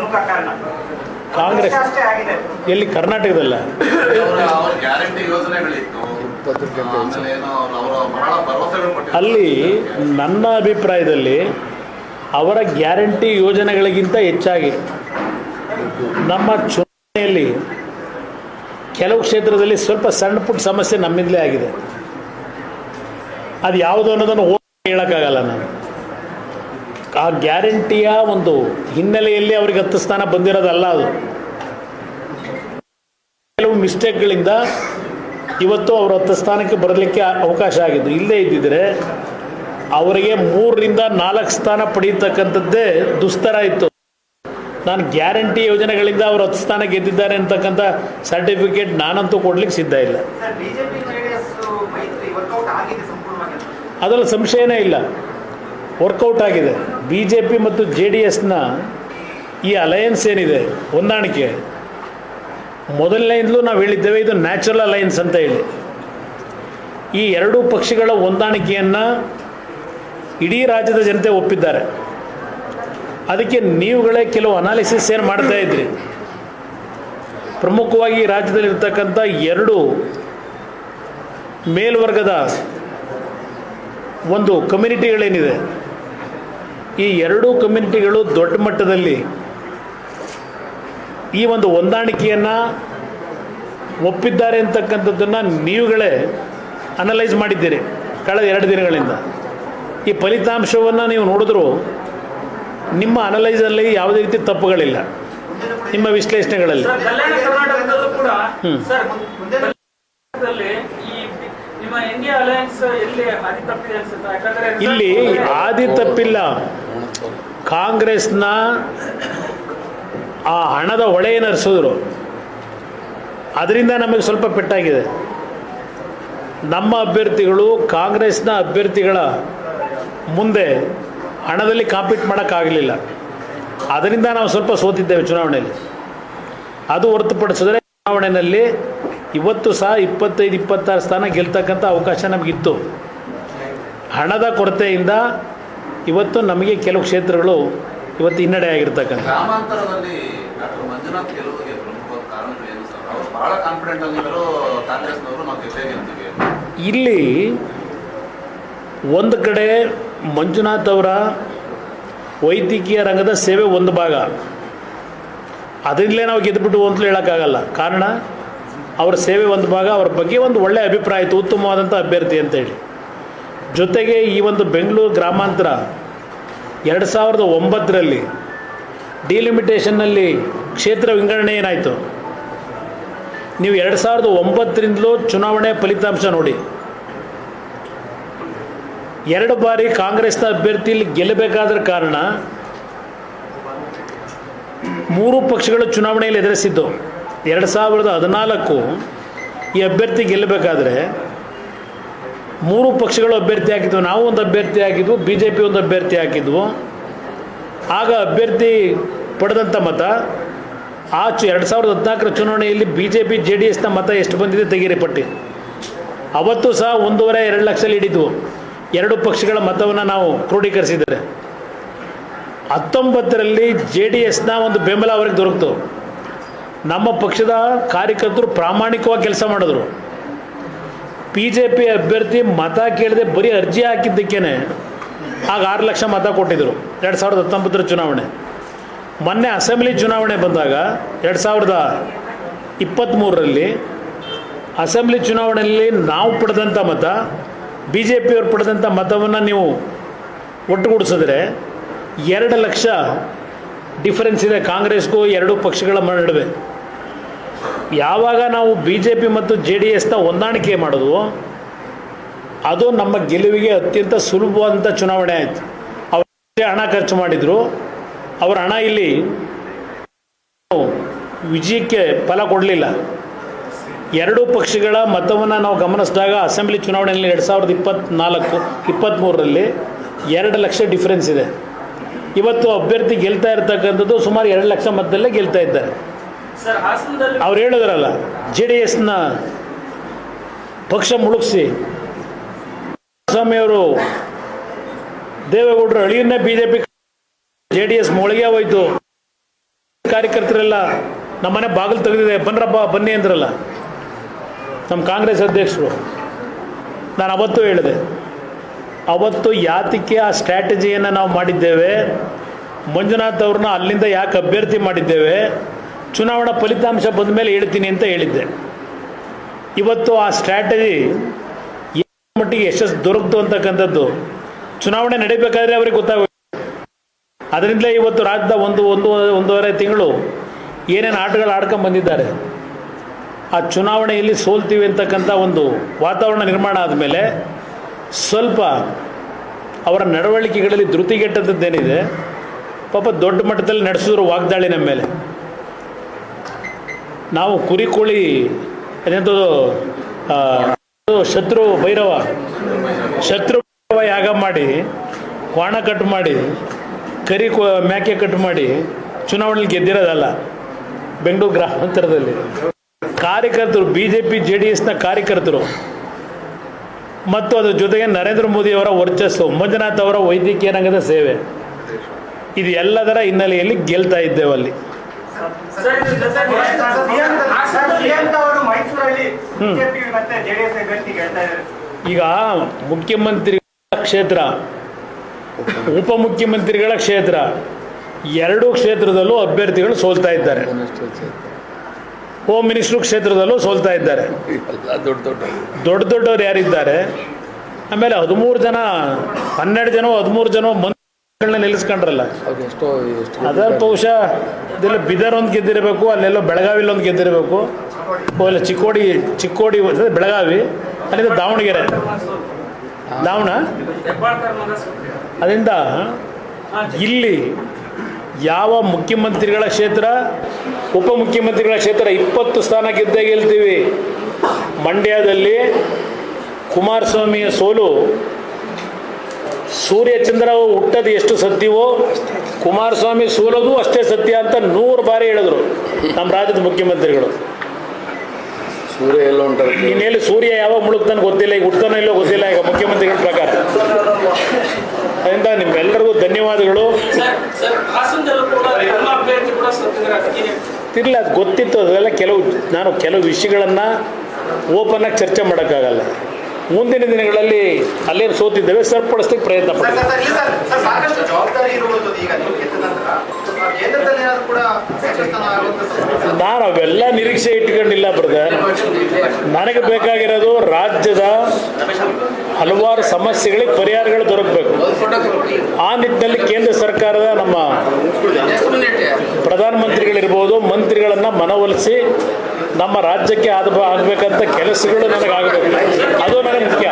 ಪ್ರಮುಖ ಕಾರಣ. ಕಾಂಗ್ರೆಸ್ ಎಲ್ಲಿ ಕರ್ನಾಟಕದಲ್ಲ ಗ್ಯಾರಂಟಿ ಯೋಜನೆಗಳಿತ್ತು, ಅಲ್ಲಿ ನನ್ನ ಅಭಿಪ್ರಾಯದಲ್ಲಿ ಅವರ ಗ್ಯಾರಂಟಿ ಯೋಜನೆಗಳಿಗಿಂತ ಹೆಚ್ಚಾಗಿ ನಮ್ಮ ಚುನಾವಣೆಯಲ್ಲಿ ಕೆಲವು ಕ್ಷೇತ್ರದಲ್ಲಿ ಸ್ವಲ್ಪ ಸಣ್ಣ ಪುಟ್ಟ ಸಮಸ್ಯೆ ನಮ್ಮಿಂದಲೇ ಆಗಿದೆ. ಅದು ಯಾವುದು ಅನ್ನೋದನ್ನು ಹೇಳೋಕ್ಕಾಗಲ್ಲ. ನಾನು ಆ ಗ್ಯಾರಂಟಿಯ ಒಂದು ಹಿನ್ನೆಲೆಯಲ್ಲಿ ಅವ್ರಿಗೆ 10 ಸ್ಥಾನ ಬಂದಿರೋದಲ್ಲ. ಅದು ಕೆಲವು ಮಿಸ್ಟೇಕ್ಗಳಿಂದ ಇವತ್ತು ಅವರು 10 ಸ್ಥಾನಕ್ಕೆ ಬರಲಿಕ್ಕೆ ಅವಕಾಶ ಆಗಿದ್ದು. ಇಲ್ಲದೇ ಇದ್ದಿದ್ರೆ ಅವರಿಗೆ 3ರಿಂದ 4 ಸ್ಥಾನ ಪಡೆಯತಕ್ಕಂಥದ್ದೇ ದುಸ್ತರ ಇತ್ತು. ನಾನು ಗ್ಯಾರಂಟಿ ಯೋಜನೆಗಳಿಂದ ಅವರು 10 ಸ್ಥಾನ ಗೆದ್ದಿದ್ದಾರೆ ಅಂತಕ್ಕಂಥ ಸರ್ಟಿಫಿಕೇಟ್ ನಾನಂತೂ ಕೊಡ್ಲಿಕ್ಕೆ ಸಿದ್ಧ ಇಲ್ಲ. ಅದರಲ್ಲಿ ಸಂಶಯನೇ ಇಲ್ಲ, ವರ್ಕೌಟ್ ಆಗಿದೆ. BJP ಮತ್ತು JDSನ ಈ ಅಲಯನ್ಸ್ ಏನಿದೆ, ಹೊಂದಾಣಿಕೆ, ಮೊದಲನೇಯಿಂದಲೂ ನಾವು ಹೇಳಿದ್ದೇವೆ ಇದು ನ್ಯಾಚುರಲ್ ಅಲಯನ್ಸ್ ಅಂತ ಹೇಳಿ. ಈ ಎರಡೂ ಪಕ್ಷಗಳ ಹೊಂದಾಣಿಕೆಯನ್ನು ಇಡೀ ರಾಜ್ಯದ ಜನತೆ ಒಪ್ಪಿದ್ದಾರೆ. ಅದಕ್ಕೆ ನೀವುಗಳೇ ಕೆಲವು ಅನಾಲಿಸಿಸ್ ಏನು ಮಾಡ್ತಾ ಇದ್ರಿ. ಪ್ರಮುಖವಾಗಿ ರಾಜ್ಯದಲ್ಲಿರ್ತಕ್ಕಂಥ 2 ಮೇಲ್ವರ್ಗದ ಒಂದು ಕಮ್ಯುನಿಟಿಗಳೇನಿದೆ, ಈ 2 ಕಮ್ಯುನಿಟಿಗಳು ದೊಡ್ಡ ಮಟ್ಟದಲ್ಲಿ ಈ ಒಂದು ಹೊಂದಾಣಿಕೆಯನ್ನು ಒಪ್ಪಿದ್ದಾರೆ ಅಂತಕ್ಕಂಥದ್ದನ್ನು ನೀವುಗಳೇ ಅನಲೈಸ್ ಮಾಡಿದ್ದೀರಿ ಕಳೆದ 2 ದಿನಗಳಿಂದ. ಈ ಫಲಿತಾಂಶವನ್ನು ನೀವು ನೋಡಿದ್ರು ನಿಮ್ಮ ಅನಲೈಸಲ್ಲಿ ಯಾವುದೇ ರೀತಿ ತಪ್ಪುಗಳಿಲ್ಲ, ನಿಮ್ಮ ವಿಶ್ಲೇಷಣೆಗಳಲ್ಲಿ. ಇಲ್ಲಿ ಆದಿ ತಪ್ಪಿಲ್ಲ. ಕಾಂಗ್ರೆಸ್ನ ಆ ಹಣದ ಹೊಳೆ ಏನು ಹರಿಸಿದ್ರು, ಅದರಿಂದ ನಮಗೆ ಸ್ವಲ್ಪ ಪೆಟ್ಟಾಗಿದೆ. ನಮ್ಮ ಅಭ್ಯರ್ಥಿಗಳು ಕಾಂಗ್ರೆಸ್ನ ಅಭ್ಯರ್ಥಿಗಳ ಮುಂದೆ ಹಣದಲ್ಲಿ ಕಾಂಪೀಟ್ ಮಾಡೋಕ್ಕಾಗಲಿಲ್ಲ. ಅದರಿಂದ ನಾವು ಸ್ವಲ್ಪ ಸೋತಿದ್ದೇವೆ ಚುನಾವಣೆಯಲ್ಲಿ. ಅದು ಹೊರತುಪಡಿಸಿದ್ರೆ ಚುನಾವಣೆಯಲ್ಲಿ ಇವತ್ತು ಸಹ 25-26 ಸ್ಥಾನ ಗೆಲ್ತಕ್ಕಂಥ ಅವಕಾಶ ನಮಗಿತ್ತು. ಹಣದ ಕೊರತೆಯಿಂದ ಇವತ್ತು ನಮಗೆ ಕೆಲವು ಕ್ಷೇತ್ರಗಳು ಇವತ್ತು ಹಿನ್ನಡೆ ಆಗಿರ್ತಕ್ಕಂಥ. ಗ್ರಾಮಾಂತರದಲ್ಲಿ ಡಾಕ್ಟರ್ ಮಂಜುನಾಥ್ ಗೆಲುವಿಗೆ ಪ್ರಮುಖ ಕಾರಣಗಳೇನು ಸರ್? ಅವರು ಬಹಳ ಕಾನ್ಫಿಡೆಂಟ್ ಆಗಿದ್ದರು ಕಾಂಗ್ರೆಸ್ನವರು, ನಾವು ಗೆಲ್ತೀವಿ. ಇಲ್ಲಿ ಒಂದು ಕಡೆ ಮಂಜುನಾಥ್ ಅವರ ವೈದ್ಯಕೀಯ ರಂಗದ ಸೇವೆ ಒಂದು ಭಾಗ, ಅದರಿಂದಲೇ ನಾವು ಗೆದ್ದುಬಿಟ್ಟು ಅಂತಲೂ ಹೇಳೋಕ್ಕಾಗಲ್ಲ. ಕಾರಣ ಅವರ ಸೇವೆ ಒಂದು ಭಾಗ, ಅವರ ಬಗ್ಗೆ ಒಂದು ಒಳ್ಳೆಯ ಅಭಿಪ್ರಾಯ ಇತ್ತು, ಉತ್ತಮವಾದಂಥ ಅಭ್ಯರ್ಥಿ ಅಂತೇಳಿ. ಜೊತೆಗೆ ಈ ಒಂದು ಬೆಂಗಳೂರು ಗ್ರಾಮಾಂತರ 2009ರಲ್ಲಿ ಡಿಲಿಮಿಟೇಷನ್ನಲ್ಲಿ ಕ್ಷೇತ್ರ ವಿಂಗಡಣೆ ಏನಾಯಿತು, ನೀವು 2009ರಿಂದಲೂ ಚುನಾವಣೆ ಫಲಿತಾಂಶ ನೋಡಿ. 2 ಬಾರಿ ಕಾಂಗ್ರೆಸ್ನ ಅಭ್ಯರ್ಥಿಯಲ್ಲಿ ಗೆಲ್ಲಬೇಕಾದ್ರ ಕಾರಣ 3 ಪಕ್ಷಗಳು ಚುನಾವಣೆಯಲ್ಲಿ ಎದುರಿಸಿದ್ದು. 2014 ಈ ಅಭ್ಯರ್ಥಿ ಗೆಲ್ಲಬೇಕಾದ್ರೆ 3 ಪಕ್ಷಗಳು ಅಭ್ಯರ್ಥಿ ಹಾಕಿದ್ವು. ನಾವು ಒಂದು ಅಭ್ಯರ್ಥಿ ಹಾಕಿದ್ವು, BJP ಒಂದು ಅಭ್ಯರ್ಥಿ ಹಾಕಿದ್ವು. ಆಗ ಅಭ್ಯರ್ಥಿ ಪಡೆದಂಥ ಮತ ಆ 2014 ಚುನಾವಣೆಯಲ್ಲಿ BJP JDSನ ಮತ ಎಷ್ಟು ಬಂದಿದೆ ತೆಗೀರಿ ಪಟ್ಟಿ. ಅವತ್ತು ಸಹ 1.5-2 ಲಕ್ಷ ಹಿಡಿದ್ವು. 2 ಪಕ್ಷಗಳ ಮತವನ್ನು ನಾವು ಕ್ರೋಢೀಕರಿಸಿದ್ದಾರೆ. 19ರಲ್ಲಿ JDSನ ಒಂದು ಬೆಂಬಲ ಅವರಿಗೆ ದೊರಕಿತು. ನಮ್ಮ ಪಕ್ಷದ ಕಾರ್ಯಕರ್ತರು ಪ್ರಾಮಾಣಿಕವಾಗಿ ಕೆಲಸ ಮಾಡಿದ್ರು. BJP ಅಭ್ಯರ್ಥಿ ಮತ ಕೇಳದೆ ಬರೀ ಅರ್ಜಿ ಹಾಕಿದ್ದಕ್ಕೇ ಆಗ 6 ಲಕ್ಷ ಮತ ಕೊಟ್ಟಿದ್ದರು 2019 ಚುನಾವಣೆ. ಮೊನ್ನೆ ಅಸೆಂಬ್ಲಿ ಚುನಾವಣೆ ಬಂದಾಗ 2023ರಲ್ಲಿ ಅಸೆಂಬ್ಲಿ ಚುನಾವಣೆಯಲ್ಲಿ ನಾವು ಪಡೆದಂಥ ಮತ, BJP ಅವರು ಪಡೆದಂಥ ಮತವನ್ನು ನೀವು ಒಟ್ಟುಗೂಡಿಸಿದ್ರೆ 2 ಲಕ್ಷ ಡಿಫರೆನ್ಸ್ ಇದೆ ಕಾಂಗ್ರೆಸ್ಗೂ 2 ಪಕ್ಷಗಳ ನಡುವೆ. ಯಾವಾಗ ನಾವು BJP ಮತ್ತು JDSನ ಹೊಂದಾಣಿಕೆ ಮಾಡೋದು, ಅದು ನಮ್ಮ ಗೆಲುವಿಗೆ ಅತ್ಯಂತ ಸುಲಭವಾದಂಥ ಚುನಾವಣೆ ಆಯಿತು. ಅವರು ಹಣ ಖರ್ಚು ಮಾಡಿದರು, ಅವರ ಹಣ ಇಲ್ಲಿ ವಿಜಯಕ್ಕೆ ಫಲ ಕೊಡಲಿಲ್ಲ. 2 ಪಕ್ಷಗಳ ಮತವನ್ನು ನಾವು ಗಮನಿಸಿದಾಗ ಅಸೆಂಬ್ಲಿ ಚುನಾವಣೆಯಲ್ಲಿ 2024-23ರಲ್ಲಿ 2 ಲಕ್ಷ ಡಿಫರೆನ್ಸ್ ಇದೆ. ಇವತ್ತು ಅಭ್ಯರ್ಥಿ ಗೆಲ್ತಾ ಇರ್ತಕ್ಕಂಥದ್ದು ಸುಮಾರು 2 ಲಕ್ಷ ಮತದಲ್ಲೇ ಗೆಲ್ತಾ ಇದ್ದಾರೆ. ಅವ್ರು ಹೇಳಿದ್ರಲ್ಲ, JDSನ ಪಕ್ಷ ಮುಳುಗಿಸಿ ಸ್ವಾಮಿಯವರು ದೇವೇಗೌಡರು ಅಳಿಯನ್ನೇ BJP JDS ಮೊಳಗೆ ಹೋಯ್ತು ಕಾರ್ಯಕರ್ತರೆಲ್ಲ ನಮ್ಮನೆ ಬಾಗಿಲು ತೆಗೆದಿದೆ, ಬನ್ರಪ್ಪ ಬನ್ನಿ ಅಂದ್ರಲ್ಲ ನಮ್ಮ ಕಾಂಗ್ರೆಸ್ ಅಧ್ಯಕ್ಷರು. ನಾನು ಅವತ್ತು ಹೇಳಿದೆ, ಅವತ್ತು ಯಾತಕ್ಕೆ ಆ ಸ್ಟ್ರಾಟಜಿಯನ್ನು ನಾವು ಮಾಡಿದ್ದೇವೆ, ಮಂಜುನಾಥ್ ಅವ್ರನ್ನ ಅಲ್ಲಿಂದ ಯಾಕೆ ಅಭ್ಯರ್ಥಿ ಮಾಡಿದ್ದೇವೆ, ಚುನಾವಣಾ ಫಲಿತಾಂಶ ಬಂದ ಮೇಲೆ ಹೇಳ್ತೀನಿ ಅಂತ ಹೇಳಿದ್ದೆ. ಇವತ್ತು ಆ ಸ್ಟ್ರಾಟಜಿ ಮಟ್ಟಿಗೆ ಯಶಸ್ಸು ದೊರಕತು ಅಂತಕ್ಕಂಥದ್ದು ಚುನಾವಣೆ ನಡೀಬೇಕಾದ್ರೆ ಅವ್ರಿಗೆ ಗೊತ್ತಾಗುತ್ತೆ. ಅದರಿಂದಲೇ ಇವತ್ತು ರಾಜ್ಯದ ಒಂದೂವರೆ ತಿಂಗಳು ಏನೇನು ಆಟಗಳು ಆಡ್ಕೊಂಡು ಬಂದಿದ್ದಾರೆ, ಆ ಚುನಾವಣೆಯಲ್ಲಿ ಸೋಲ್ತೀವಿ ಅಂತಕ್ಕಂಥ ಒಂದು ವಾತಾವರಣ ನಿರ್ಮಾಣ ಆದಮೇಲೆ ಸ್ವಲ್ಪ ಅವರ ನಡವಳಿಕೆಗಳಲ್ಲಿ ಧೃತಿಗೆಟ್ಟದ್ದೇನಿದೆ, ಪಾಪ ದೊಡ್ಡ ಮಟ್ಟದಲ್ಲಿ ನಡೆಸಿದ್ರು ವಾಗ್ದಾಳಿ ನಮ್ಮ ಮೇಲೆ. ನಾವು ಕುರಿಕೋಳಿ ಅದೇಂಥದ್ದು ಶತ್ರು ಭೈರವ ಯಾಗ ಮಾಡಿ, ಕ್ವಾಣ ಕಟ್ ಮಾಡಿ, ಮೇಕೆ ಕಟ್ ಮಾಡಿ ಚುನಾವಣೆಯಲ್ಲಿ ಗೆದ್ದಿರೋದಲ್ಲ. ಬೆಂಗಳೂರು ಗ್ರಾಮಾಂತರದಲ್ಲಿ ಕಾರ್ಯಕರ್ತರು, BJP JDSನ ಕಾರ್ಯಕರ್ತರು ಮತ್ತು ಅದ್ರ ಜೊತೆಗೆ ನರೇಂದ್ರ ಮೋದಿಯವರ ವರ್ಚಸ್ಸು, ಮಂಜುನಾಥ್ ಅವರ ವೈದ್ಯಕೀಯ ರಂಗದ ಸೇವೆ, ಇದು ಎಲ್ಲದರ ಹಿನ್ನೆಲೆಯಲ್ಲಿ ಗೆಲ್ತಾ ಇದ್ದೇವೆ ಅಲ್ಲಿ. ಈಗ ಮುಖ್ಯಮಂತ್ರಿಗಳ ಕ್ಷೇತ್ರ, ಉಪಮುಖ್ಯಮಂತ್ರಿಗಳ ಕ್ಷೇತ್ರ, ಎರಡೂ ಕ್ಷೇತ್ರದಲ್ಲೂ ಅಭ್ಯರ್ಥಿಗಳು ಸೋಲ್ತಾ ಇದ್ದಾರೆ. ಹೋಮ್ ಮಿನಿಸ್ಟ್ರು ಕ್ಷೇತ್ರದಲ್ಲೂ ಸೋಲ್ತಾ ಇದ್ದಾರೆ. ದೊಡ್ಡವ್ರು ಯಾರಿದ್ದಾರೆ, ಆಮೇಲೆ 12 ಜನ ಮಂತ್ರಿಗಳನ್ನ ನಿಲ್ಲಿಸ್ಕೊಂಡ್ರಲ್ಲ, ಅದರ ಬಹುಶಃ ಇದೆಲ್ಲ ಬಿದರ್ ಒಂದು ಗೆದ್ದಿರಬೇಕು, ಅಲ್ಲೆಲ್ಲೋ ಬೆಳಗಾವಿಲಿ ಒಂದು ಗೆದ್ದಿರಬೇಕು, ಇಲ್ಲ ಚಿಕ್ಕೋಡಿ ಬೆಳಗಾವಿ, ಅಲ್ಲಿಂದ ದಾವಣಗೆರೆ, ಅದರಿಂದ ಇಲ್ಲಿ ಯಾವ ಮುಖ್ಯಮಂತ್ರಿಗಳ ಕ್ಷೇತ್ರ, ಉಪಮುಖ್ಯಮಂತ್ರಿಗಳ ಕ್ಷೇತ್ರ 20 ಸ್ಥಾನ ಗೆದ್ದೇ ಗೆಲ್ತೀವಿ. ಮಂಡ್ಯದಲ್ಲಿ ಕುಮಾರಸ್ವಾಮಿಯ ಸೋಲು, ಸೂರ್ಯಚಂದ್ರ ಹುಟ್ಟದು ಎಷ್ಟು ಸತ್ಯವೋ ಕುಮಾರಸ್ವಾಮಿ ಸೋಲೋದು ಅಷ್ಟೇ ಸತ್ಯ ಅಂತ 100 ಬಾರಿ ಹೇಳಿದ್ರು ನಮ್ಮ ರಾಜ್ಯದ ಮುಖ್ಯಮಂತ್ರಿಗಳು. ಸೂರ್ಯ ಎಲ್ಲ ಉಂಟಾರೆ, ಇನ್ನೆಲ್ಲಿ ಸೂರ್ಯ ಯಾವಾಗ ಮುಳುಗ್ತಾನೆ ಗೊತ್ತಿಲ್ಲ, ಈಗ ಹುಡ್ತಾನೋ ಇಲ್ಲೋ ಗೊತ್ತಿಲ್ಲ ಈಗ ಮುಖ್ಯಮಂತ್ರಿಗಳ ಪ್ರಕಾರ. ಅದರಿಂದ ನಿಮ್ಮೆಲ್ಲರಿಗೂ ಧನ್ಯವಾದಗಳು. ಇರಲಿ, ಅದು ಗೊತ್ತಿತ್ತು, ಅದೆಲ್ಲ ಕೆಲವು ವಿಷಯಗಳನ್ನು ಓಪನ್ ಆಗಿ ಚರ್ಚೆ ಮಾಡೋಕ್ಕಾಗಲ್ಲ. ಮುಂದಿನ ದಿನಗಳಲ್ಲಿ ಅಲ್ಲೇನು ಸೋತಿದ್ದೇವೆ ಸರಿಪಡಿಸ್ಲಿಕ್ಕೆ ಪ್ರಯತ್ನ ಪಡ್ತೀವಿ. ನಾನು ಅವೆಲ್ಲ ನಿರೀಕ್ಷೆ ಇಟ್ಕೊಂಡಿಲ್ಲ ಬ್ರದರ್. ನನಗೆ ಬೇಕಾಗಿರೋದು ರಾಜ್ಯದ ಹಲವಾರು ಸಮಸ್ಯೆಗಳಿಗೆ ಪರಿಹಾರಗಳು ದೊರಕಬೇಕು. ಆ ನಿಟ್ಟಿನಲ್ಲಿ ಕೇಂದ್ರ ಸರ್ಕಾರದ ನಮ್ಮ ಪ್ರಧಾನಮಂತ್ರಿಗಳಿರ್ಬೋದು, ಮಂತ್ರಿಗಳನ್ನು ಮನವೊಲಿಸಿ ನಮ್ಮ ರಾಜ್ಯಕ್ಕೆ ಆಗಬೇಕಂತ ಕೆಲಸಗಳು ನನಗಾಗಬೇಕು. ಅದು ನನಗೆ ಮುಖ್ಯ.